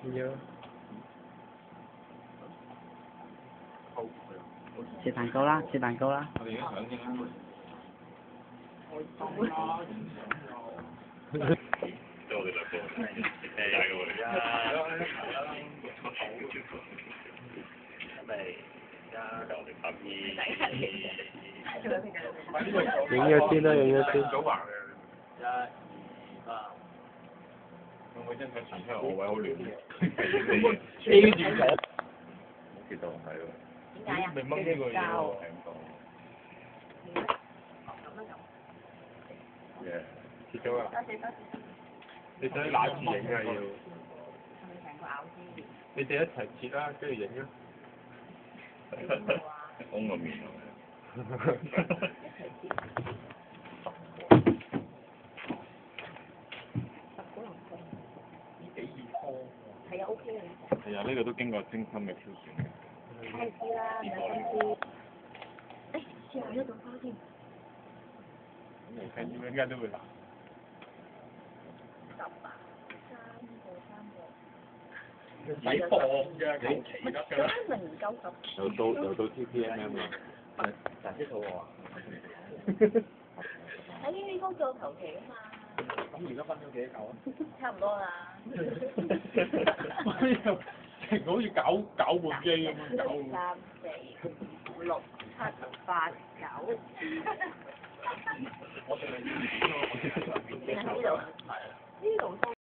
要。食蛋糕啦，食蛋糕啦。我哋而家想先啦。即係我哋兩個，帶過嚟。我哋拍片。影咗先啦，影咗先。我真係前出我位好亂。A 住咗。其實係喎。點解啊？你掹呢個嘢喎，係咁講。切咗啦。你想拿住影啊要？你哋一齊切啦，跟住影啊。封個面啊！係啊，OK 嘅。係啊，呢個都經過精心嘅挑選嘅。梗係知啦，有心思。誒，試下一種花添。係應該都會難。唔使放㗎，求其得㗎啦。3唔夠10。又到 TPMM 啦。但係肚餓啊！喺呢方做求其啊嘛。咁而家分咗幾多嚿啊？差唔多啦。成個好似攪拌機咁樣攪。3、4、5、6、7、8、9。我哋喺呢度。呢度。